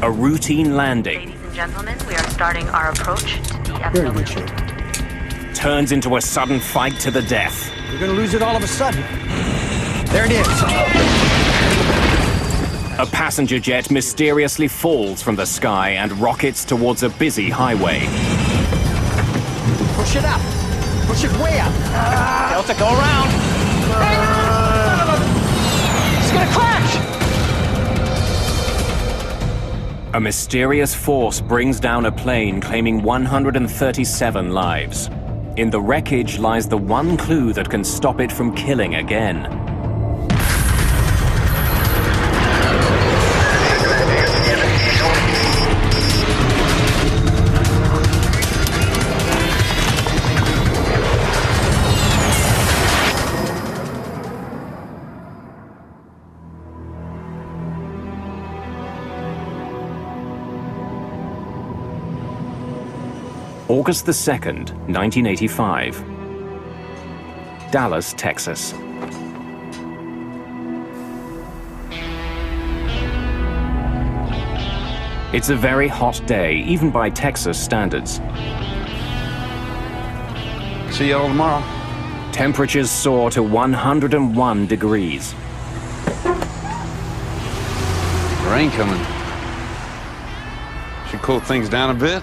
A routine landing. Ladies and gentlemen, we are starting our approach to the Very good shape. Turns into a sudden fight to the death. You're gonna lose it all of a sudden. There it is. A passenger jet mysteriously falls from the sky and rockets towards a busy highway. Push it up. Push it way up. Delta, go around. It's gonna crash. A mysterious force brings down a plane claiming 137 lives. In the wreckage lies the one clue that can stop it from killing again. August the 2nd, 1985. Dallas, Texas. It's a very hot day, even by Texas standards. See y'all tomorrow. Temperatures soar to 101 degrees. Rain coming. Should cool things down a bit.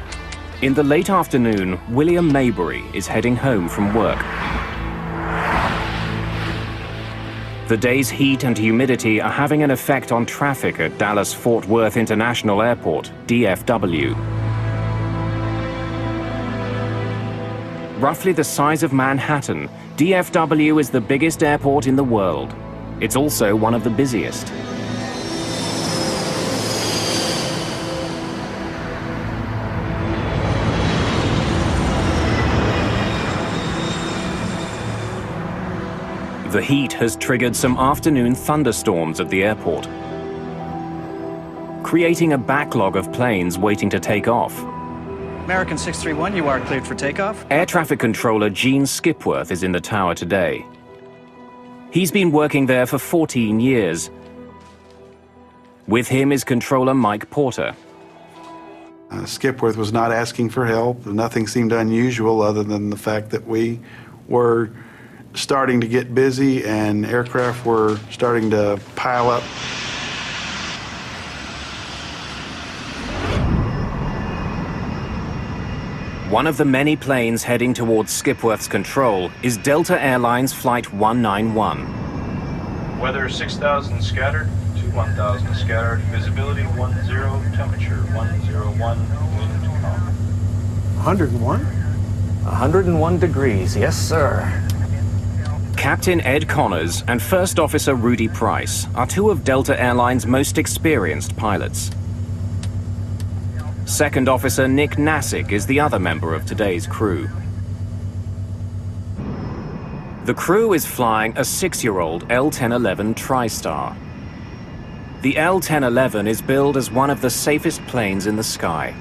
In the late afternoon, William Maybury is heading home from work. The day's heat and humidity are having an effect on traffic at Dallas-Fort Worth International Airport, DFW. Roughly the size of Manhattan, DFW is the biggest airport in the world. It's also one of the busiest. The heat has triggered some afternoon thunderstorms at the airport, creating a backlog of planes waiting to take off. American 631, you are cleared for takeoff. Air traffic controller Gene Skipworth is in the tower today. He's been working there for 14 years. With him is controller Mike Porter. Skipworth was not asking for help. Nothing seemed unusual other than the fact that we were starting to get busy and aircraft were starting to pile up. One of the many planes heading towards Skipworth's control is Delta Airlines Flight 191. Weather 6,000 scattered to 1,000 scattered. Visibility 10, temperature 101, wind calm. 101? 101 degrees, yes, sir. Captain Ed Connors and First Officer Rudy Price are two of Delta Airlines' most experienced pilots. Second Officer Nick Nassick is the other member of today's crew. The crew is flying a 6-year-old L-1011 TriStar. The L-1011 is billed as one of the safest planes in the sky.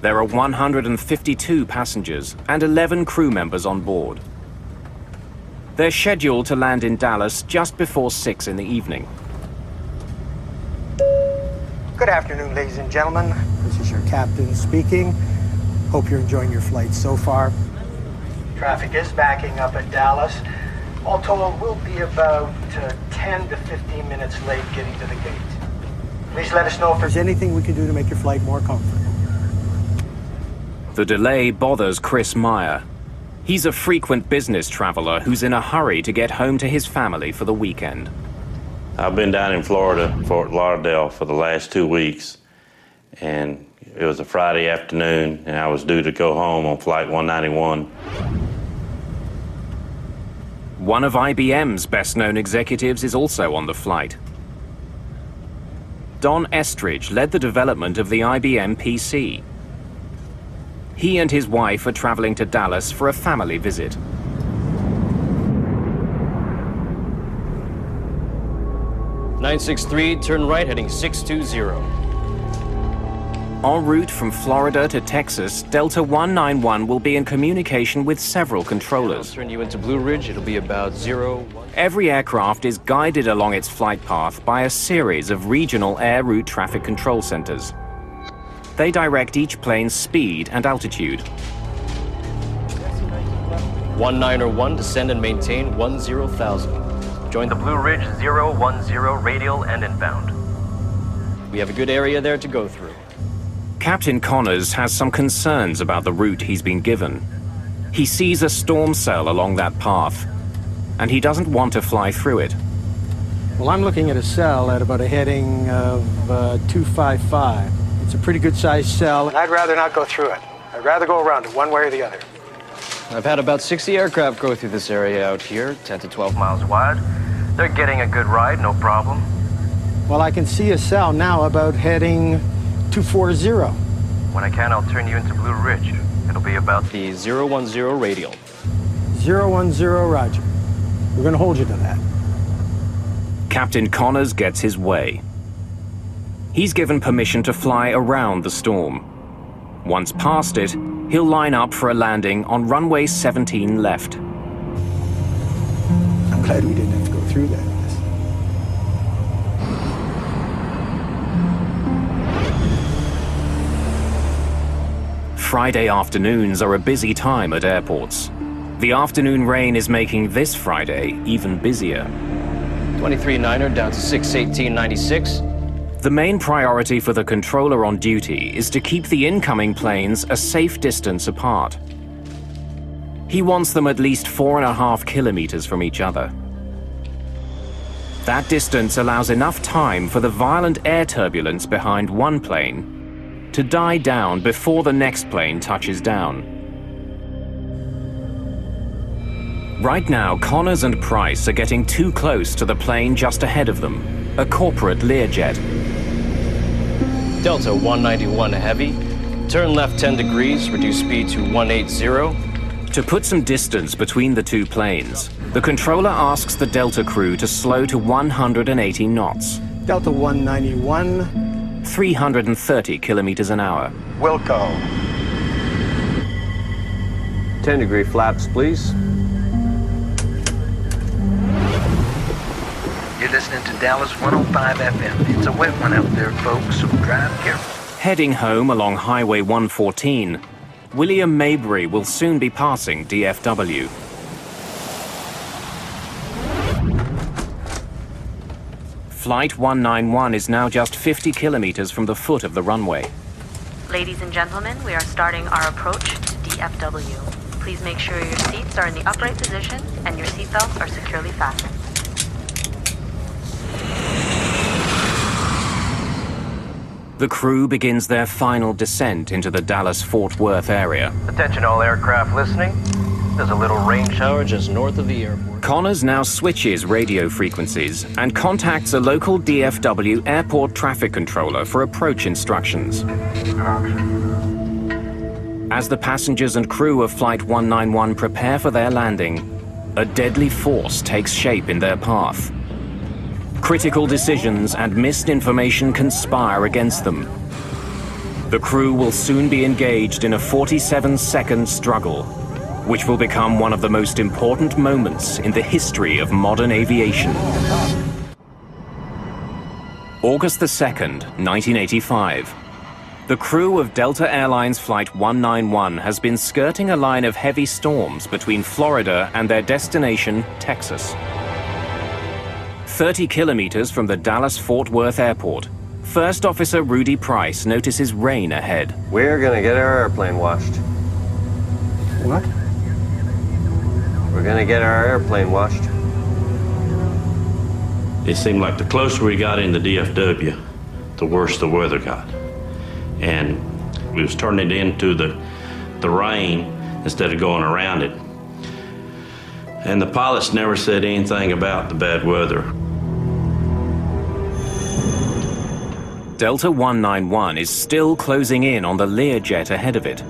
There are 152 passengers and 11 crew members on board. They're scheduled to land in Dallas just before 6 in the evening. Good afternoon, ladies and gentlemen. This is your captain speaking. Hope you're enjoying your flight so far. Traffic is backing up at Dallas. All told, we'll be about 10 to 15 minutes late getting to the gate. Please let us know if there's anything we can do to make your flight more comfortable. The delay bothers Chris Meyer. He's a frequent business traveler who's in a hurry to get home to his family for the weekend. I've been down in Florida, Fort Lauderdale, for the last 2 weeks, and it was a Friday afternoon, and I was due to go home on Flight 191. One of IBM's best-known executives is also on the flight. Don Estridge led the development of the IBM PC. He and his wife are traveling to Dallas for a family visit. (963), turn right, heading 620. En route from Florida to Texas, Delta 191 will be in communication with several controllers. I'll turn you into Blue Ridge. It'll be about 01. Every aircraft is guided along its flight path by a series of regional air route traffic control centers. They direct each plane's speed and altitude. 1901, descend and maintain 10,000. Join the Blue Ridge 010 radial and inbound. We have a good area there to go through. Captain Connors has some concerns about the route he's been given. He sees a storm cell along that path, and he doesn't want to fly through it. Well, I'm looking at a cell at about a heading of 255. It's a pretty good sized cell, and I'd rather not go through it. I'd rather go around it one way or the other. I've had about 60 aircraft go through this area out here, 10 to 12 miles wide. They're getting a good ride, no problem. Well, I can see a cell now about heading 240. When I can, I'll turn you into Blue Ridge. It'll be about the 010 radial. 010, roger. We're going to hold you to that. Captain Connors gets his way. He's given permission to fly around the storm. Once past it, he'll line up for a landing on runway 17 left. I'm glad we didn't have to go through that. Friday afternoons are a busy time at airports. The afternoon rain is making this Friday even busier. 23-9er down to 618.96. The main priority for the controller on duty is to keep the incoming planes a safe distance apart. He wants them at least 4.5 kilometers from each other. That distance allows enough time for the violent air turbulence behind one plane to die down before the next plane touches down. Right now, Connors and Price are getting too close to the plane just ahead of them, a corporate Learjet. Delta 191 heavy. Turn left 10 degrees, reduce speed to 180. To put some distance between the two planes, the controller asks the Delta crew to slow to 180 knots. Delta 191. 330 kilometers an hour. Wilco. 10-degree flaps, please. You're listening to Dallas 105 FM. It's a wet one out there, folks, so drive careful. Heading home along Highway 114, William Mabry will soon be passing DFW. Flight 191 is now just 50 kilometers from the foot of the runway. Ladies and gentlemen, we are starting our approach to DFW. Please make sure your seats are in the upright position and your seatbelts are securely fastened. The crew begins their final descent into the Dallas-Fort Worth area. Attention all aircraft listening. There's a little rain shower just north of the airport. Connors now switches radio frequencies and contacts a local DFW airport traffic controller for approach instructions. As the passengers and crew of Flight 191 prepare for their landing, a deadly force takes shape in their path. Critical decisions and missed information conspire against them. The crew will soon be engaged in a 47-second struggle, which will become one of the most important moments in the history of modern aviation. August the 2nd, 1985. The crew of Delta Airlines Flight 191 has been skirting a line of heavy storms between Florida and their destination, Texas. 30 kilometers from the Dallas-Fort Worth Airport, First Officer Rudy Price notices rain ahead. We're gonna get our airplane washed. What? We're gonna get our airplane washed. It seemed like the closer we got into DFW, the worse the weather got. And we was turning it into the rain instead of going around it. And the pilots never said anything about the bad weather. Delta 191 is still closing in on the Learjet ahead of it.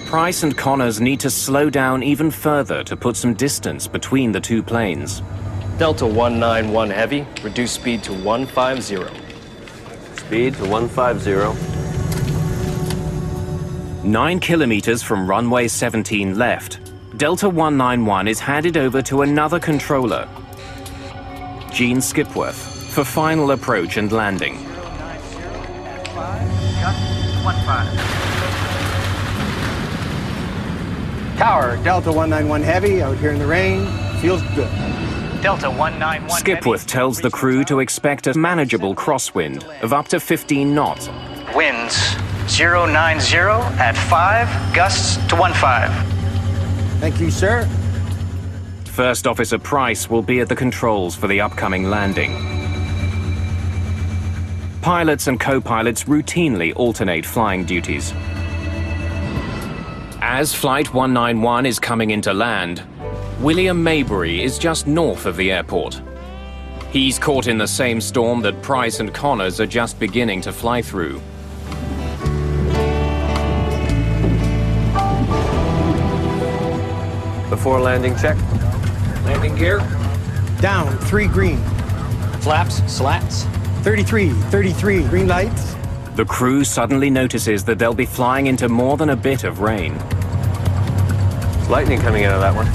Price and Connors need to slow down even further to put some distance between the two planes. Delta 191 heavy, reduce speed to 150. Speed to 150. 9 kilometers from runway 17 left, Delta 191 is handed over to another controller, Gene Skipworth, for final approach and landing. 090 at 5, gust 15. Tower, Delta 191 Heavy, out here in the rain. Feels good. Delta 191. Skipworth tells the crew to expect a manageable crosswind of up to 15 knots. Winds 090 at 5, gusts to 15. Thank you, sir. First Officer Price will be at the controls for the upcoming landing. Pilots and co-pilots routinely alternate flying duties. As Flight 191 is coming into land, William Maybury is just north of the airport. He's caught in the same storm that Price and Connors are just beginning to fly through. Before landing check. Landing gear. Down, 3 green. Flaps, slats. 33, 33, green lights. The crew suddenly notices that they'll be flying into more than a bit of rain. There's lightning coming out of that one.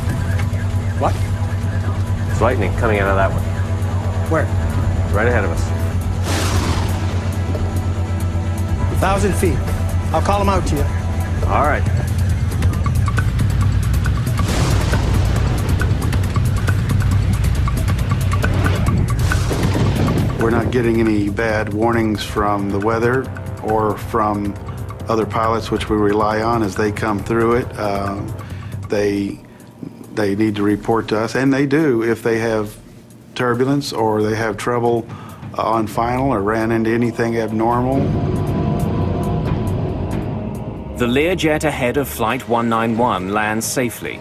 What? There's lightning coming out of that one. Where? Right ahead of us. 1,000 feet. I'll call them out to you. All right. We're not getting any bad warnings from the weather or from other pilots, which we rely on as they come through it. They need to report to us, and they do if they have turbulence or they have trouble on final or ran into anything abnormal. The Learjet ahead of Flight 191 lands safely.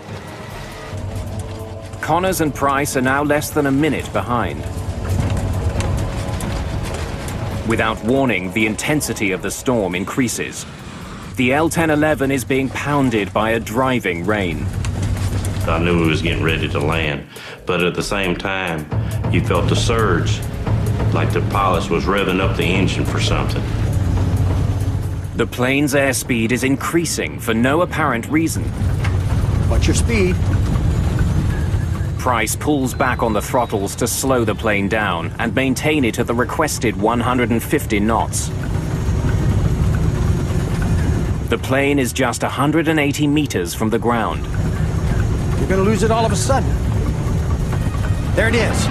Connors and Price are now less than a minute behind. Without warning, the intensity of the storm increases. The L-1011 is being pounded by a driving rain. I knew we was getting ready to land, but at the same time, you felt the surge, like the pilot was revving up the engine for something. The plane's airspeed is increasing for no apparent reason. What's your speed? Price pulls back on the throttles to slow the plane down and maintain it at the requested 150 knots. The plane is just 180 meters from the ground. You're gonna lose it all of a sudden. There it is.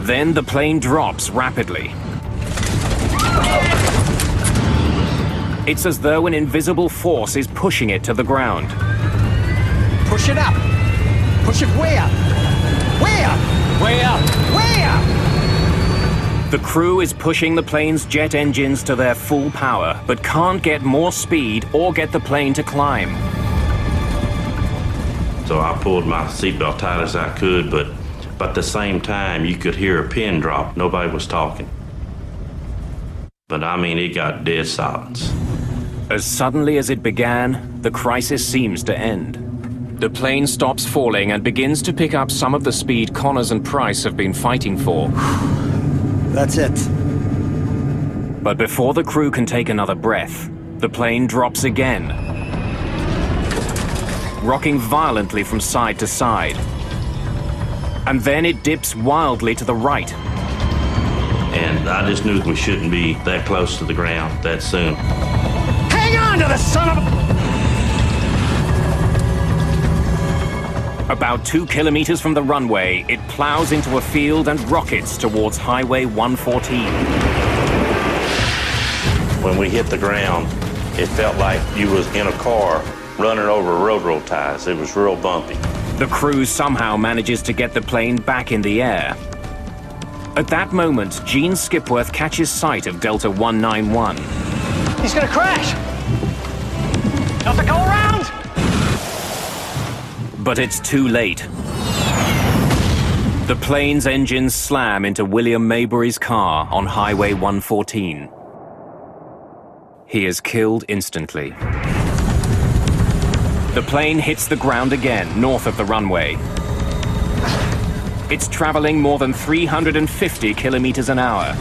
Then the plane drops rapidly. It's as though an invisible force is pushing it to the ground. Push it up. Push it way up. Way up! Way up! Way up! The crew is pushing the plane's jet engines to their full power, but can't get more speed or get the plane to climb. So I pulled my seatbelt tight as I could, but at the same time, you could hear a pin drop. Nobody was talking. But I mean, it got dead silence. As suddenly as it began, the crisis seems to end. The plane stops falling and begins to pick up some of the speed Connors and Price have been fighting for. That's it. But before the crew can take another breath, the plane drops again, rocking violently from side to side. And then it dips wildly to the right. And I just knew we shouldn't be that close to the ground that soon. Hang on to the son of a... About 2 kilometers from the runway, it plows into a field and rockets towards Highway 114. When we hit the ground, it felt like you was in a car running over railroad ties. It was real bumpy. The crew somehow manages to get the plane back in the air. At that moment, Gene Skipworth catches sight of Delta 191. He's gonna crash! Delta, go around! But it's too late. The plane's engines slam into William Maybury's car on Highway 114. He is killed instantly. The plane hits the ground again, north of the runway. It's traveling more than 350 kilometers an hour.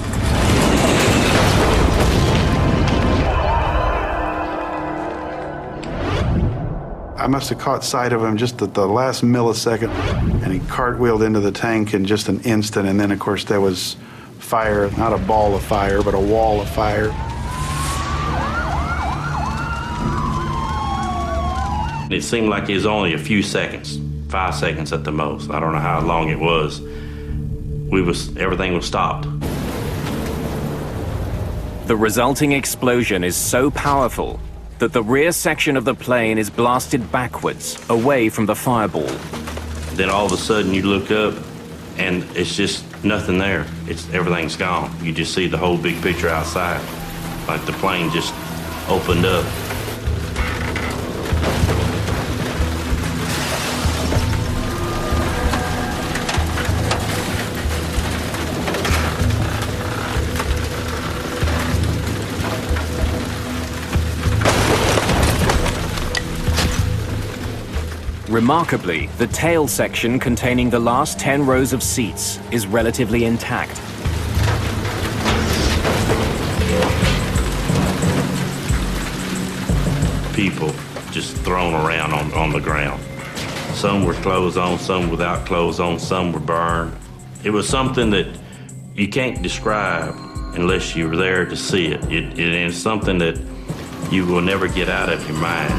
I must have caught sight of him just at the last millisecond, and he cartwheeled into the tank in just an instant, and then of course there was fire, not a ball of fire, but a wall of fire. It seemed like it was only a few seconds, 5 seconds at the most. I don't know how long it was. Everything was stopped. The resulting explosion is so powerful that the rear section of the plane is blasted backwards, away from the fireball. Then all of a sudden you look up and it's just nothing there. Everything's gone. You just see the whole big picture outside. Like the plane just opened up. Remarkably, the tail section containing the last 10 rows of seats is relatively intact. People just thrown around on the ground. Some were clothes on, some without clothes on, some were burned. It was something that you can't describe unless you were there to see it. It is something that you will never get out of your mind.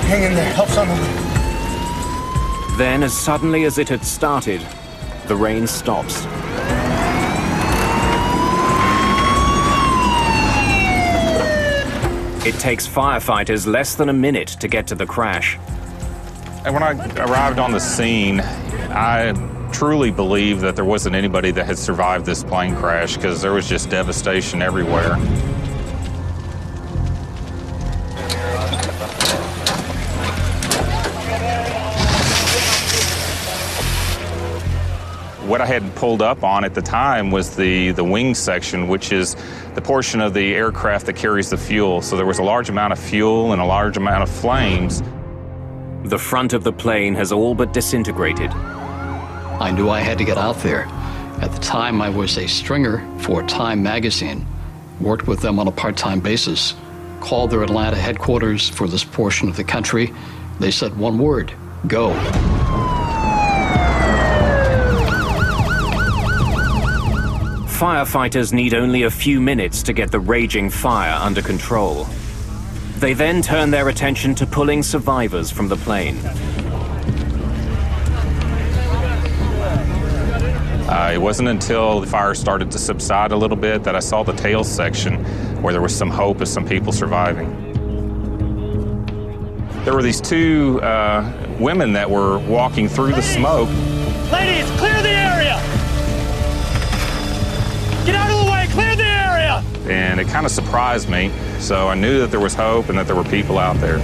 Hang in there, help someone. Then, as suddenly as it had started, the rain stops. It takes firefighters less than a minute to get to the crash. And when I arrived on the scene, I truly believe that there wasn't anybody that had survived this plane crash because there was just devastation everywhere. What I had pulled up on at the time was the wing section, which is the portion of the aircraft that carries the fuel. So there was a large amount of fuel and a large amount of flames. The front of the plane has all but disintegrated. I knew I had to get out there. At the time, I was a stringer for Time magazine, worked with them on a part-time basis, called their Atlanta headquarters for this portion of the country. They said one word: go. Firefighters need only a few minutes to get the raging fire under control. They then turn their attention to pulling survivors from the plane. It wasn't until the fire started to subside a little bit that I saw the tail section where there was some hope of some people surviving. There were these two women that were walking through the smoke. Ladies, clear the area! Get out of the way, clear the area! And it kind of surprised me, so I knew that there was hope and that there were people out there.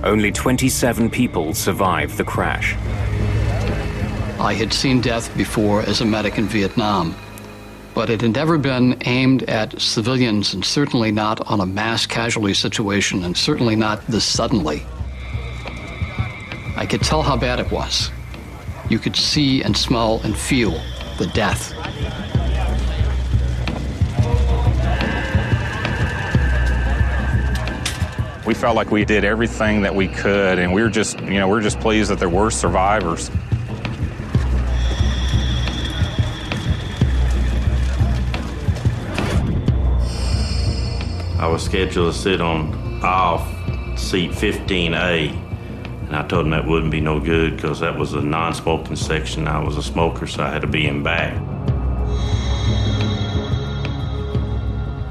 Only 27 people survived the crash. I had seen death before as a medic in Vietnam, but it had never been aimed at civilians, and certainly not on a mass casualty situation, and certainly not this suddenly. I could tell how bad it was. You could see and smell and feel the death. We felt like we did everything that we could, and we were just pleased that there were survivors. I was scheduled to sit on off seat 15A, and I told them that wouldn't be no good because that was a non-smoking section. I was a smoker, so I had to be in back.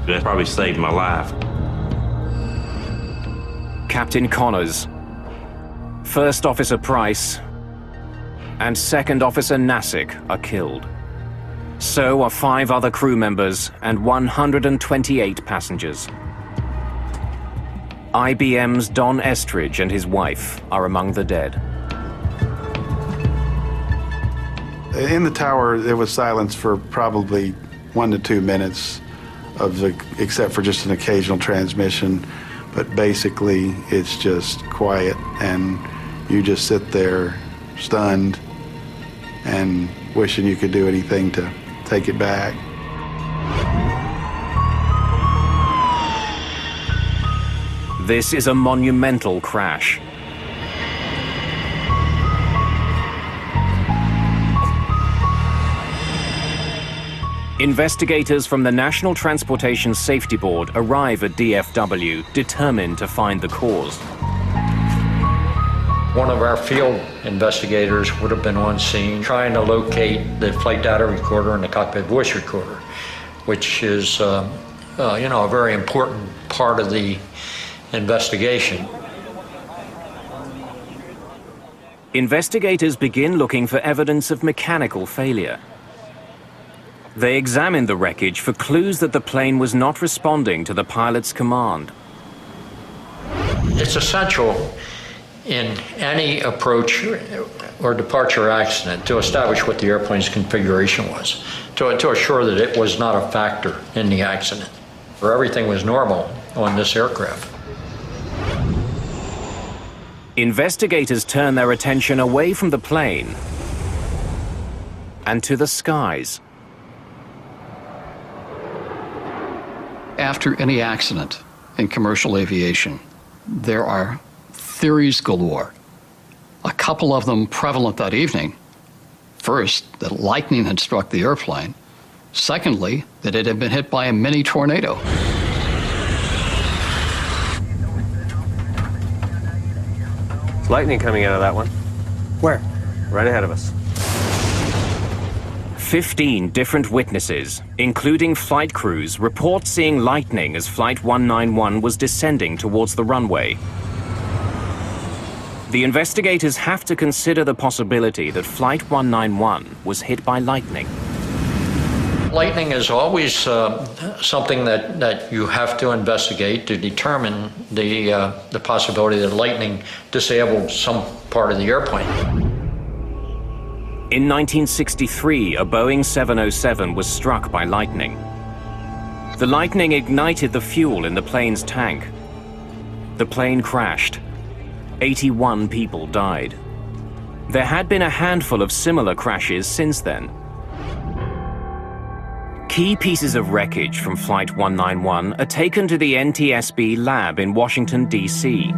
That probably saved my life. Captain Connors, First Officer Price, and Second Officer Nassick are killed. So are 5 other crew members and 128 passengers. IBM's Don Estridge and his wife are among the dead. In the tower, there was silence for probably 1 to 2 minutes, except for just an occasional transmission. But basically, it's just quiet, and you just sit there stunned and wishing you could do anything to take it back. This is a monumental crash. Investigators from the National Transportation Safety Board arrive at DFW, determined to find the cause. One of our field investigators would have been on scene trying to locate the flight data recorder and the cockpit voice recorder, which is, a very important part of the investigation. Investigators begin looking for evidence of mechanical failure. They examine the wreckage for clues that the plane was not responding to the pilot's command. It's essential in any approach or departure accident to establish what the airplane's configuration was, to assure that it was not a factor in the accident, or everything was normal on this aircraft. Investigators turn their attention away from the plane and to the skies. After any accident in commercial aviation, there are theories galore. A couple of them prevalent that evening. First, that lightning had struck the airplane. Secondly, that it had been hit by a mini tornado. Lightning coming out of that one. Where? Right ahead of us. 15 different witnesses, including flight crews, report seeing lightning as Flight 191 was descending towards the runway. The investigators have to consider the possibility that Flight 191 was hit by lightning. Lightning is always something that you have to investigate to determine the possibility that lightning disabled some part of the airplane. In 1963, a Boeing 707 was struck by lightning. The lightning ignited the fuel in the plane's tank. The plane crashed. 81 people died. There had been a handful of similar crashes since then. Key pieces of wreckage from Flight 191 are taken to the NTSB lab in Washington, D.C.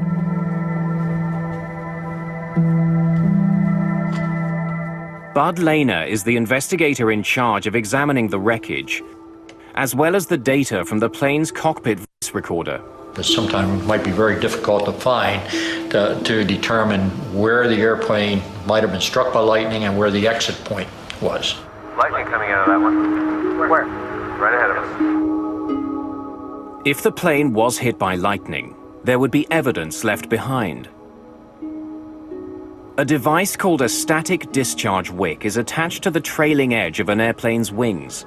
Bud Lehner is the investigator in charge of examining the wreckage, as well as the data from the plane's cockpit voice recorder. It sometimes might be very difficult to find to determine where the airplane might have been struck by lightning and where the exit point was. Lightning coming out of that one. Where? Right ahead of us. If the plane was hit by lightning, there would be evidence left behind. A device called a static discharge wick is attached to the trailing edge of an airplane's wings.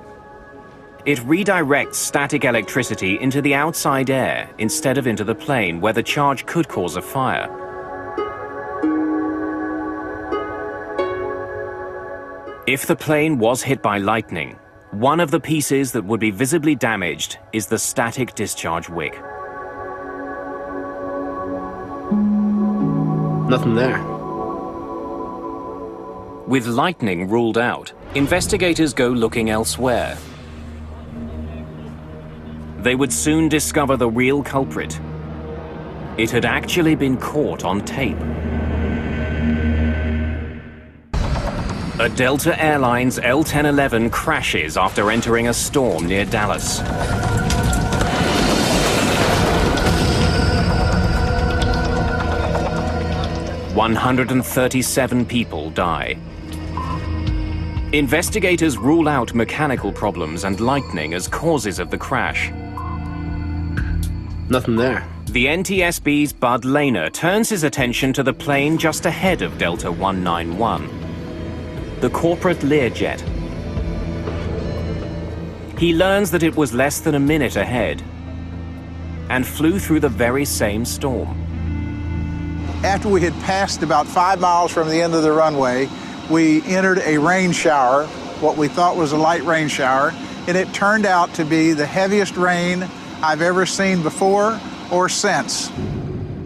It redirects static electricity into the outside air instead of into the plane, where the charge could cause a fire. If the plane was hit by lightning, one of the pieces that would be visibly damaged is the static discharge wick. Nothing there. With lightning ruled out, investigators go looking elsewhere. They would soon discover the real culprit. It had actually been caught on tape. A Delta Airlines L-1011 crashes after entering a storm near Dallas. "137 people die. Investigators rule out mechanical problems and lightning as causes of the crash. Nothing there. The NTSB's Bud Lehner turns his attention to the plane just ahead of Delta 191, the corporate Learjet. He learns that it was less than a minute ahead and flew through the very same storm. After we had passed about 5 miles from the end of the runway, we entered a rain shower, what we thought was a light rain shower, and it turned out to be the heaviest rain I've ever seen before or since.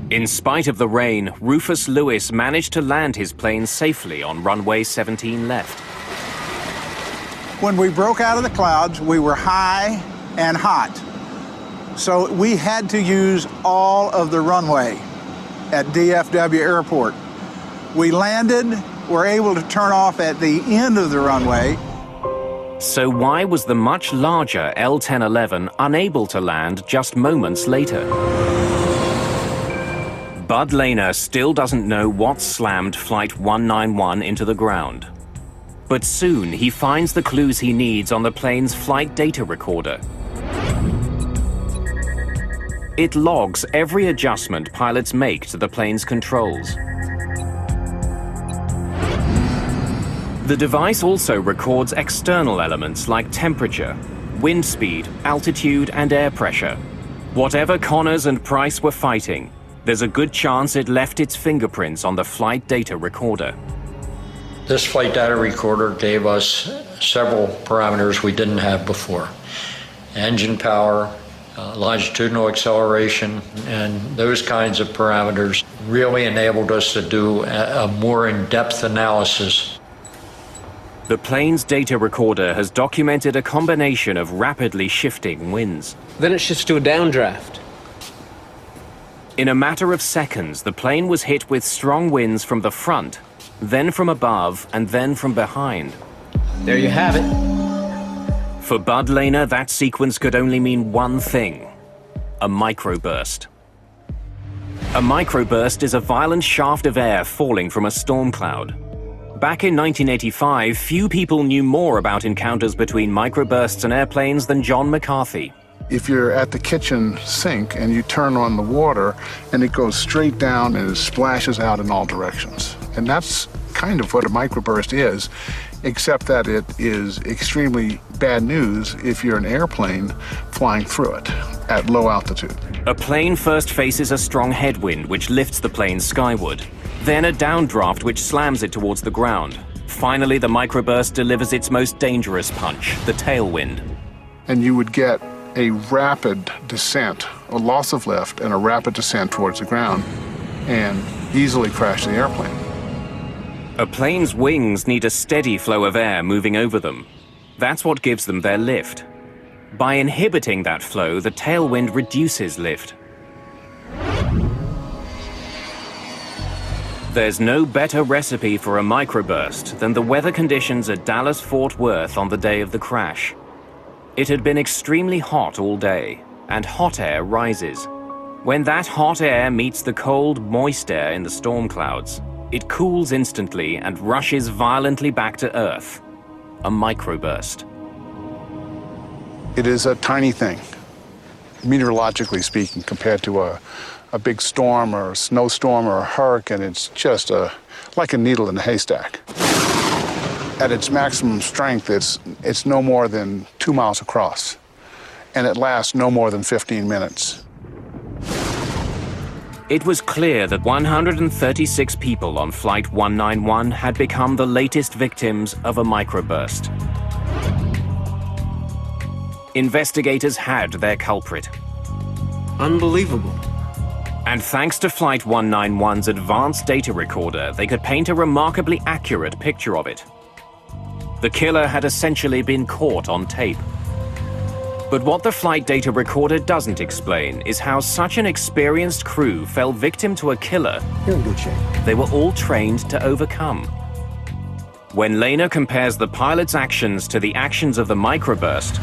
In spite of the rain, Rufus Lewis managed to land his plane safely on runway 17 left. When we broke out of the clouds, we were high and hot. So we had to use all of the runway at DFW Airport. We landed, were able to turn off at the end of the runway. So why was the much larger L-1011 unable to land just moments later? Bud Lehner still doesn't know what slammed Flight 191 into the ground. But soon he finds the clues he needs on the plane's flight data recorder. It logs every adjustment pilots make to the plane's controls. The device also records external elements like temperature, wind speed, altitude, and air pressure. Whatever Connors and Price were fighting, there's a good chance it left its fingerprints on the flight data recorder. This flight data recorder gave us several parameters we didn't have before. Engine power, longitudinal acceleration, and those kinds of parameters really enabled us to do a more in-depth analysis. The plane's data recorder has documented a combination of rapidly shifting winds. Then it shifts to a downdraft. In a matter of seconds, the plane was hit with strong winds from the front, then from above, and then from behind. There you have it. For Bud Lehner, that sequence could only mean one thing: a microburst. A microburst is a violent shaft of air falling from a storm cloud. Back in 1985, few people knew more about encounters between microbursts and airplanes than John McCarthy. If you're at the kitchen sink and you turn on the water and it goes straight down and it splashes out in all directions. And that's kind of what a microburst is, except that it is extremely bad news if you're an airplane flying through it at low altitude. A plane first faces a strong headwind which lifts the plane skyward, then a downdraft which slams it towards the ground. Finally, the microburst delivers its most dangerous punch, the tailwind. And you would get a rapid descent, a loss of lift, and a rapid descent towards the ground, and easily crash the airplane. A plane's wings need a steady flow of air moving over them. That's what gives them their lift. By inhibiting that flow, the tailwind reduces lift. There's no better recipe for a microburst than the weather conditions at Dallas-Fort Worth on the day of the crash. It had been extremely hot all day, and hot air rises. When that hot air meets the cold, moist air in the storm clouds, it cools instantly and rushes violently back to Earth. A microburst. It is a tiny thing, meteorologically speaking, compared to a big storm or a snowstorm or a hurricane. It's just like a needle in a haystack. At its maximum strength, it's no more than 2 miles across, and it lasts no more than 15 minutes. It was clear that 136 people on Flight 191 had become the latest victims of a microburst. Investigators had their culprit. Unbelievable. And thanks to Flight 191's advanced data recorder, they could paint a remarkably accurate picture of it. The killer had essentially been caught on tape. But what the flight data recorder doesn't explain is how such an experienced crew fell victim to a killer You're in good shape. they were all trained to overcome. When Lehner compares the pilot's actions to the actions of the microburst,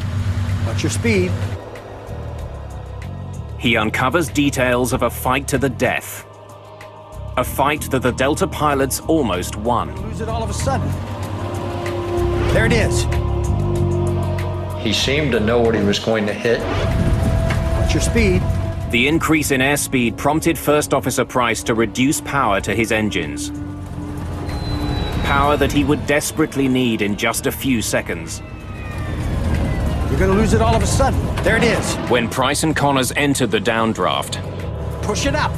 What's your speed? he uncovers details of a fight to the death. A fight that the Delta pilots almost won. Lose it all of a sudden. There it is. He seemed to know what he was going to hit. What's your speed? The increase in airspeed prompted First Officer Price to reduce power to his engines. Power that he would desperately need in just a few seconds. You're gonna lose it all of a sudden. There it is. When Price and Connors entered the downdraft, Push it up.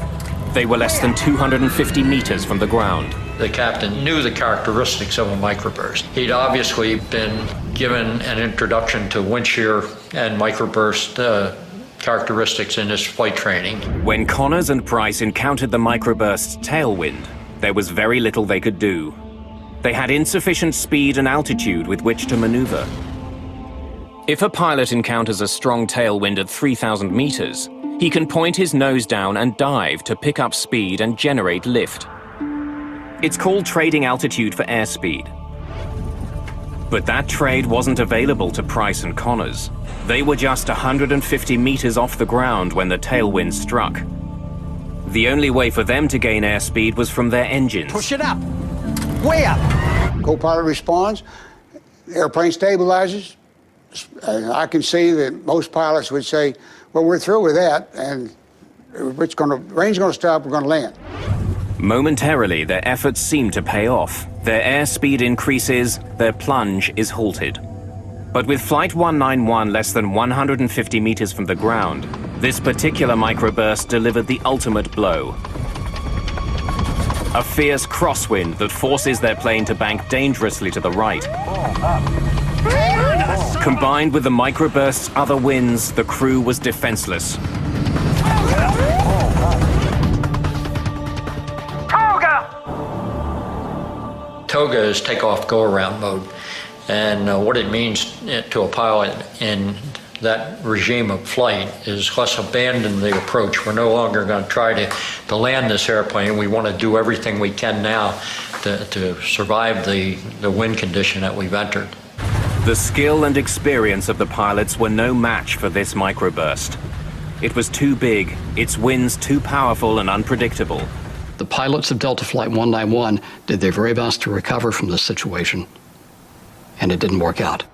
they were less than 250 meters from the ground. The captain knew the characteristics of a microburst. He'd obviously been given an introduction to wind shear and microburst characteristics in his flight training. When Connors and Price encountered the microburst's tailwind, there was very little they could do. They had insufficient speed and altitude with which to maneuver. If a pilot encounters a strong tailwind at 3,000 meters, he can point his nose down and dive to pick up speed and generate lift. It's called trading altitude for airspeed. But that trade wasn't available to Price and Connors. They were just 150 meters off the ground when the tailwind struck. The only way for them to gain airspeed was from their engines. Push it up. Way up. Co-pilot responds, airplane stabilizes. I can see that most pilots would say, well, we're through with that, and range's going to stop, we're going to land. Momentarily, their efforts seem to pay off. Their airspeed increases, their plunge is halted. But with Flight 191 less than 150 meters from the ground, this particular microburst delivered the ultimate blow. A fierce crosswind that forces their plane to bank dangerously to the right. Combined with the microburst's other winds, the crew was defenseless. Toga is takeoff go-around mode, and what it means to a pilot in that regime of flight is let's abandon the approach. We're no longer going to try to land this airplane. We want to do everything we can now to survive the wind condition that we've entered. The skill and experience of the pilots were no match for this microburst. It was too big, its winds too powerful and unpredictable. The pilots of Delta Flight 191 did their very best to recover from this situation, and it didn't work out.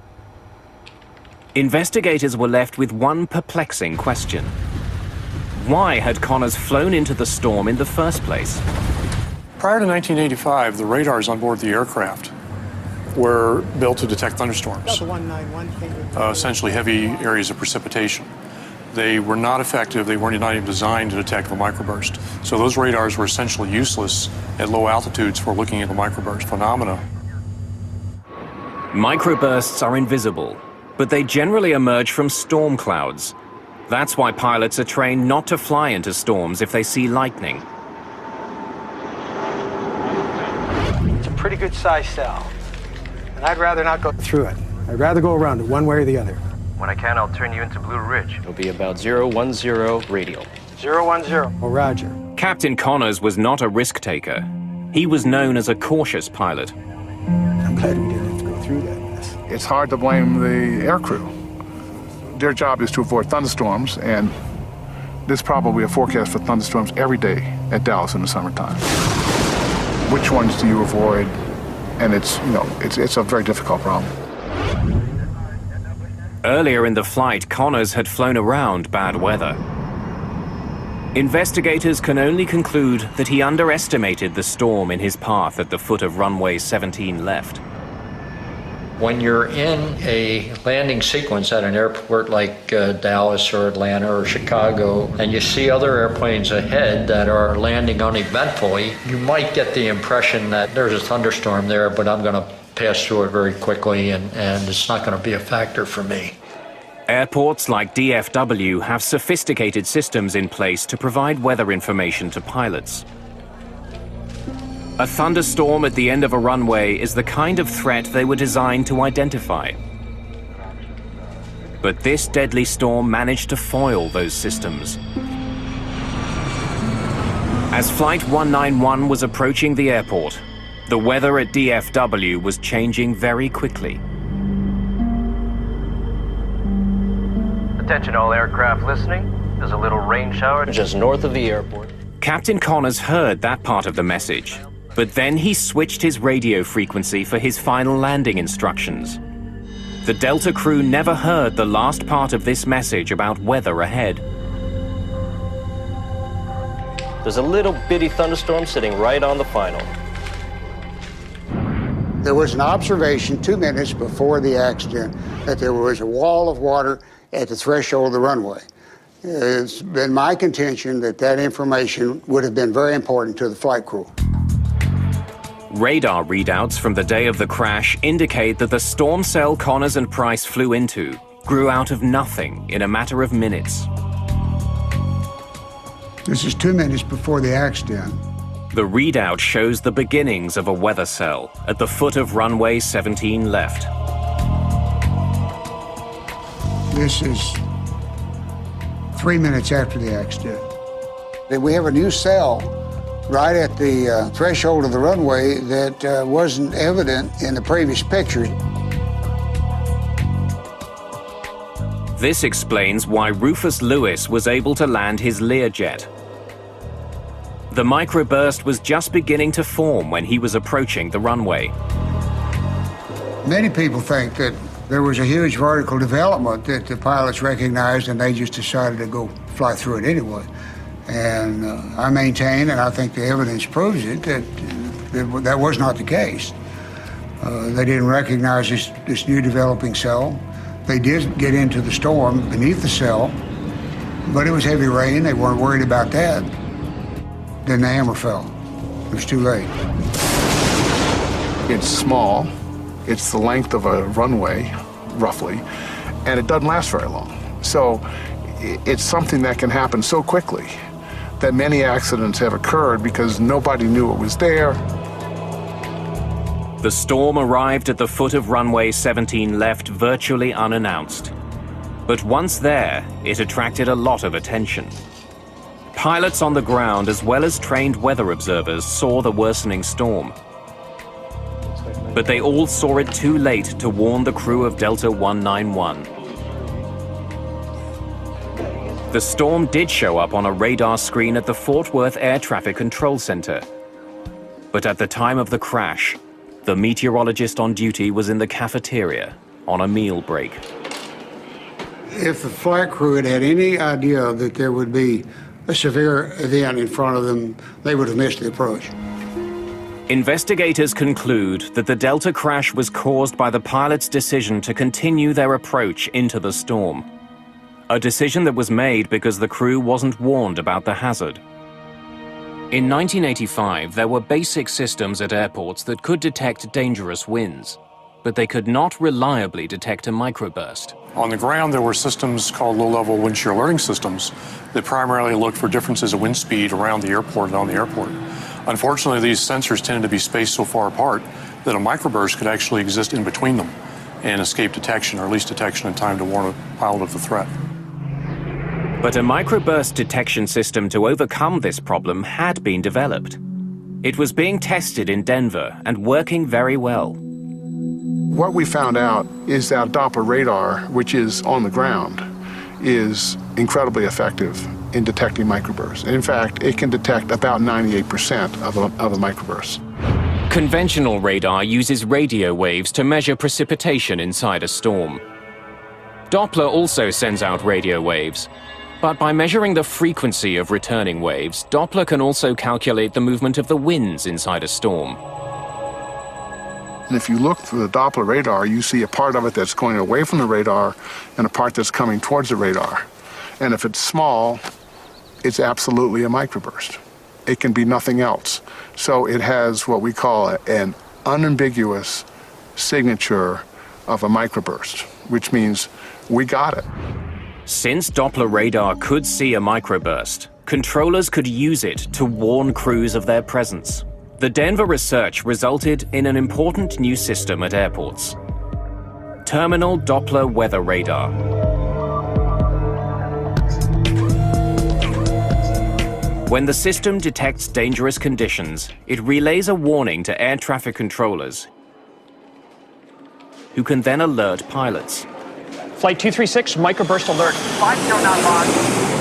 Investigators were left with one perplexing question. Why had Connors flown into the storm in the first place? Prior to 1985, the radars on board the aircraft were built to detect thunderstorms, essentially heavy areas of precipitation. They were not effective, they weren't even designed to detect the microburst. So those radars were essentially useless at low altitudes for looking at the microburst phenomena. Microbursts are invisible, but they generally emerge from storm clouds. That's why pilots are trained not to fly into storms if they see lightning. It's a pretty good size cell, and I'd rather not go through it. I'd rather go around it one way or the other. When I can, I'll turn you into Blue Ridge. It'll be about 010 radial. 010. Oh, Roger. Captain Connors was not a risk taker. He was known as a cautious pilot. I'm glad we didn't have to go through that mess. It's hard to blame the aircrew. Their job is to avoid thunderstorms, and there's probably a forecast for thunderstorms every day at Dallas in the summertime. Which ones do you avoid? And it's a very difficult problem. Earlier in the flight, Connors had flown around bad weather. Investigators can only conclude that he underestimated the storm in his path at the foot of runway 17 left. When you're in a landing sequence at an airport like Dallas or Atlanta or Chicago, and you see other airplanes ahead that are landing uneventfully, you might get the impression that there's a thunderstorm there, but I'm going to pass through it very quickly, and it's not going to be a factor for me. Airports like DFW have sophisticated systems in place to provide weather information to pilots. A thunderstorm at the end of a runway is the kind of threat they were designed to identify. But this deadly storm managed to foil those systems. As Flight 191 was approaching the airport, the weather at DFW was changing very quickly. Attention all aircraft listening. There's a little rain shower just north of the airport. Captain Connors heard that part of the message, but then he switched his radio frequency for his final landing instructions. The Delta crew never heard the last part of this message about weather ahead. There's a little bitty thunderstorm sitting right on the final. There was an observation 2 minutes before the accident that there was a wall of water at the threshold of the runway. It's been my contention that that information would have been very important to the flight crew. Radar readouts from the day of the crash indicate that the storm cell Connors and Price flew into grew out of nothing in a matter of minutes. This is 2 minutes before the accident. The readout shows the beginnings of a weather cell at the foot of runway 17 left. This is 3 minutes after the accident. We have a new cell right at the threshold of the runway that wasn't evident in the previous picture. This explains why Rufus Lewis was able to land his Learjet. The microburst was just beginning to form when he was approaching the runway. Many people think that there was a huge vertical development that the pilots recognized and they just decided to go fly through it anyway. And I maintain, and I think the evidence proves it, that that was not the case. They didn't recognize this new developing cell. They did get into the storm beneath the cell, but it was heavy rain. They weren't worried about that. Then the hammer fell. It was too late. It's small. It's the length of a runway, roughly, and it doesn't last very long. So it's something that can happen so quickly that many accidents have occurred because nobody knew it was there. The storm arrived at the foot of runway 17 left virtually unannounced. But once there, it attracted a lot of attention. Pilots on the ground, as well as trained weather observers, saw the worsening storm. But they all saw it too late to warn the crew of Delta 191. The storm did show up on a radar screen at the Fort Worth Air Traffic Control Center. But at the time of the crash, the meteorologist on duty was in the cafeteria on a meal break. If the flight crew had any idea that there would be a severe event in front of them, they would have missed the approach. Investigators conclude that the Delta crash was caused by the pilot's decision to continue their approach into the storm. A decision that was made because the crew wasn't warned about the hazard. In 1985, there were basic systems at airports that could detect dangerous winds, but they could not reliably detect a microburst. On the ground, there were systems called low-level wind shear alerting systems that primarily looked for differences of wind speed around the airport and on the airport. Unfortunately, these sensors tended to be spaced so far apart that a microburst could actually exist in between them and escape detection, or at least detection in time to warn a pilot of the threat. But a microburst detection system to overcome this problem had been developed. It was being tested in Denver and working very well. What we found out is that Doppler radar, which is on the ground, is incredibly effective in detecting microbursts. And in fact, it can detect about 98% of a microburst. Conventional radar uses radio waves to measure precipitation inside a storm. Doppler also sends out radio waves, but by measuring the frequency of returning waves, Doppler can also calculate the movement of the winds inside a storm. And if you look through the Doppler radar, you see a part of it that's going away from the radar and a part that's coming towards the radar. And if it's small, it's absolutely a microburst. It can be nothing else. So it has what we call an unambiguous signature of a microburst, which means we got it. Since Doppler radar could see a microburst, controllers could use it to warn crews of their presence. The Denver research resulted in an important new system at airports: Terminal Doppler Weather Radar. When the system detects dangerous conditions, it relays a warning to air traffic controllers, who can then alert pilots. Flight 236, microburst alert. 50 knot log,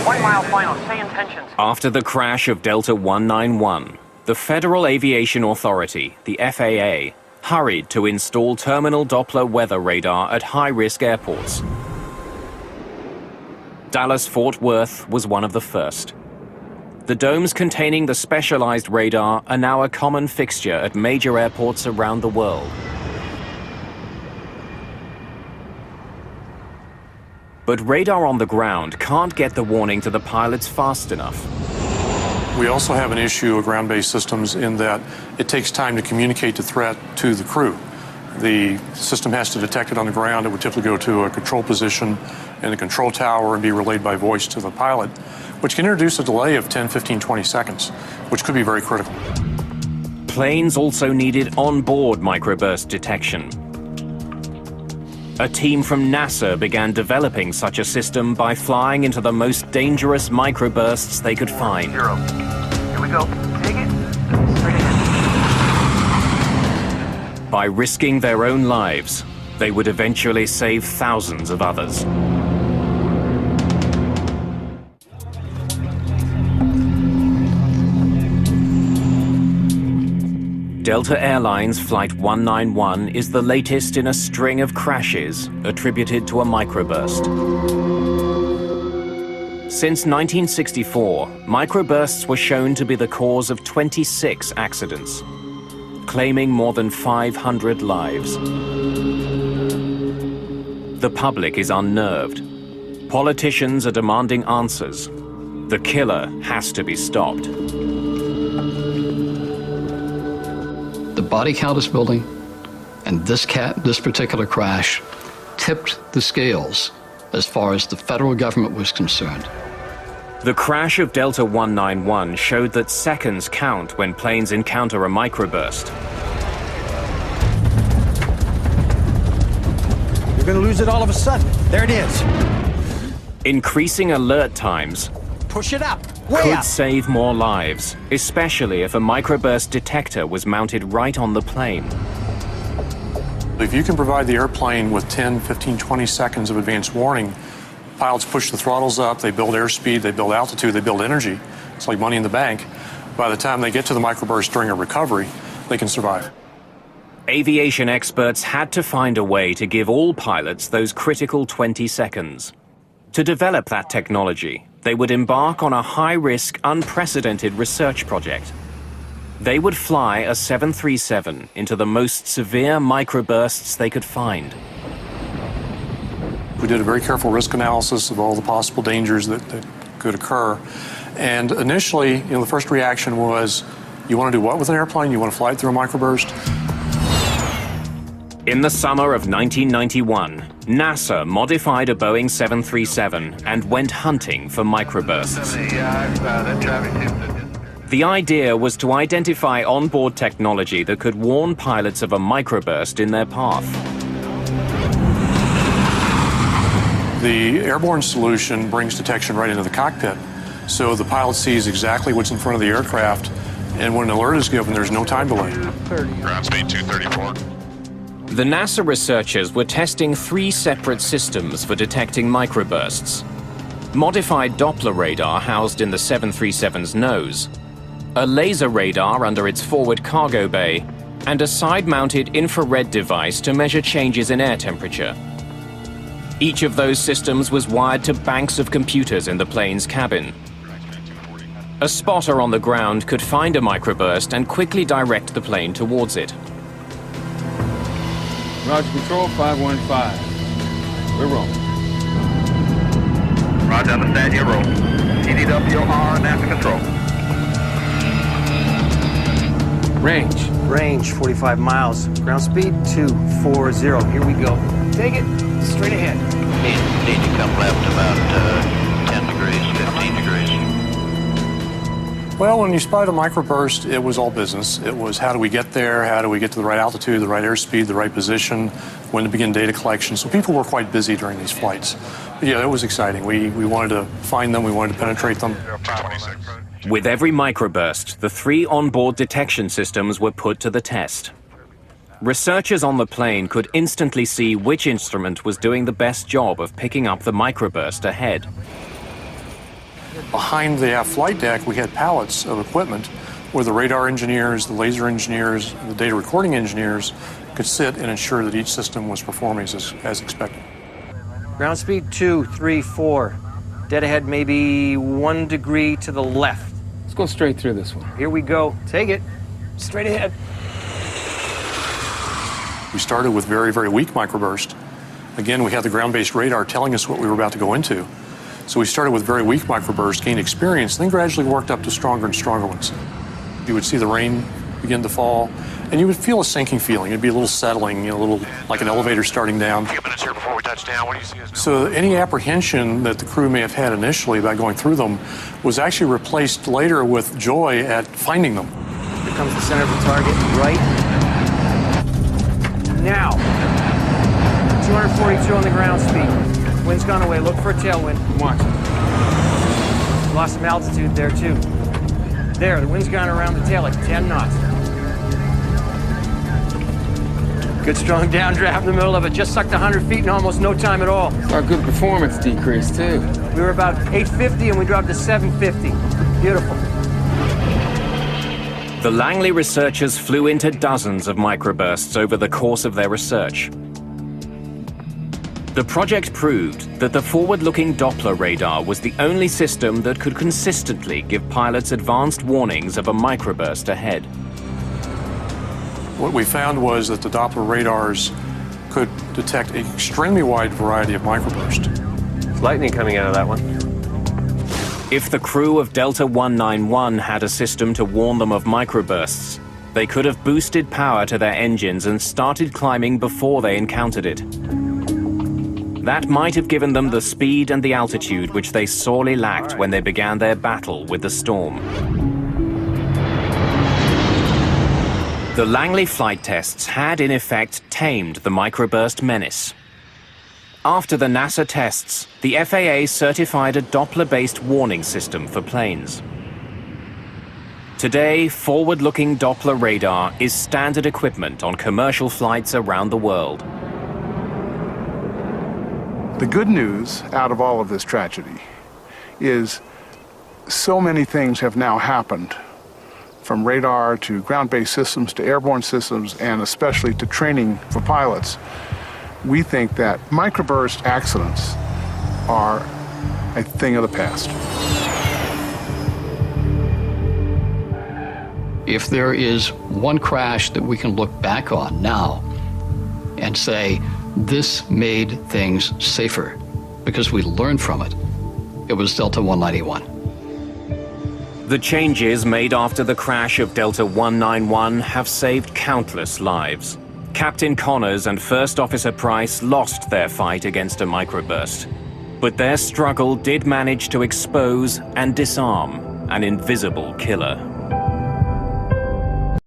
1 mile final, say intentions. After the crash of Delta 191, the Federal Aviation Authority, the FAA, hurried to install terminal Doppler weather radar at high-risk airports. Dallas-Fort Worth was one of the first. The domes containing the specialized radar are now a common fixture at major airports around the world. But radar on the ground can't get the warning to the pilots fast enough. We also have an issue of ground-based systems in that it takes time to communicate the threat to the crew. The system has to detect it on the ground. It would typically go to a control position in the control tower and be relayed by voice to the pilot, which can introduce a delay of 10, 15, 20 seconds, which could be very critical. Planes also needed on-board microburst detection. A team from NASA began developing such a system by flying into the most dangerous microbursts they could find. Zero. Here we go. Take it. Straight ahead. By risking their own lives, they would eventually save thousands of others. Delta Airlines Flight 191 is the latest in a string of crashes attributed to a microburst. Since 1964, microbursts were shown to be the cause of 26 accidents, claiming more than 500 lives. The public is unnerved. Politicians are demanding answers. The killer has to be stopped. The body count is building, and this particular crash tipped the scales as far as the federal government was concerned. The crash of Delta 191 showed that seconds count when planes encounter a microburst. You're going to lose it all of a sudden. There it is. Increasing alert times Push it up. Way could up. save more lives, especially if a microburst detector was mounted right on the plane. If you can provide the airplane with 10, 15, 20 seconds of advance warning, pilots push the throttles up, they build airspeed, they build altitude, they build energy. It's like money in the bank. By the time they get to the microburst during a recovery, they can survive. Aviation experts had to find a way to give all pilots those critical 20 seconds. To develop that technology, they would embark on a high-risk, unprecedented research project. They would fly a 737 into the most severe microbursts they could find. We did a very careful risk analysis of all the possible dangers that could occur. And initially, the first reaction was, you want to do what with an airplane? You want to fly it through a microburst? In the summer of 1991, NASA modified a Boeing 737 and went hunting for microbursts. The idea was to identify onboard technology that could warn pilots of a microburst in their path. The airborne solution brings detection right into the cockpit, so the pilot sees exactly what's in front of the aircraft, and when an alert is given, there's no time delay. Ground speed 234. The NASA researchers were testing 3 separate systems for detecting microbursts. Modified Doppler radar housed in the 737's nose, a laser radar under its forward cargo bay, and a side-mounted infrared device to measure changes in air temperature. Each of those systems was wired to banks of computers in the plane's cabin. A spotter on the ground could find a microburst and quickly direct the plane towards it. Roger, control 515. We're rolling. Roger, understand your roll. TDWR, NASA control. Range 45 miles. Ground speed 240. Here we go. Take it. Straight ahead. Need to come left about 10 degrees, 15 degrees. Well, when you spotted a microburst, it was all business. It was how do we get there, how do we get to the right altitude, the right airspeed, the right position, when to begin data collection. So people were quite busy during these flights. But yeah, it was exciting. We wanted to find them, we wanted to penetrate them. With every microburst, the 3 onboard detection systems were put to the test. Researchers on the plane could instantly see which instrument was doing the best job of picking up the microburst ahead. Behind the flight deck, we had pallets of equipment where the radar engineers, the laser engineers, the data recording engineers could sit and ensure that each system was performing as expected. Ground speed 234. Dead ahead maybe 1 degree to the left. Let's go straight through this one. Here we go. Take it. Straight ahead. We started with very, very weak microburst. Again, we had the ground-based radar telling us what we were about to go into. So we started with very weak microbursts, gained experience, then gradually worked up to stronger and stronger ones. You would see the rain begin to fall, and you would feel a sinking feeling. It'd be a little settling, a little like an elevator starting down. A few minutes here before we touch down. What do you see us doing? So any apprehension that the crew may have had initially about going through them was actually replaced later with joy at finding them. Here comes the center of the target, right now. 242 on the ground speed. Wind's gone away. Look for a tailwind. Watch. Lost some altitude there, too. There, the wind's gone around the tail like 10 knots. Good strong downdraft in the middle of it. Just sucked 100 feet in almost no time at all. Saw a good performance decrease, too. We were about 850 and we dropped to 750. Beautiful. The Langley researchers flew into dozens of microbursts over the course of their research. The project proved that the forward-looking Doppler radar was the only system that could consistently give pilots advanced warnings of a microburst ahead. What we found was that the Doppler radars could detect an extremely wide variety of microburst. It's lightning coming out of that one. If the crew of Delta 191 had a system to warn them of microbursts, they could have boosted power to their engines and started climbing before they encountered it. That might have given them the speed and the altitude which they sorely lacked when they began their battle with the storm. The Langley flight tests had, in effect, tamed the microburst menace. After the NASA tests, the FAA certified a Doppler-based warning system for planes. Today, forward-looking Doppler radar is standard equipment on commercial flights around the world. The good news out of all of this tragedy is so many things have now happened, from radar to ground-based systems to airborne systems, and especially to training for pilots. We think that microburst accidents are a thing of the past. If there is one crash that we can look back on now and say, this made things safer because we learned from it, it was Delta 191. The changes made after the crash of Delta 191 have saved countless lives. Captain Connors and First Officer Price lost their fight against a microburst, but their struggle did manage to expose and disarm an invisible killer.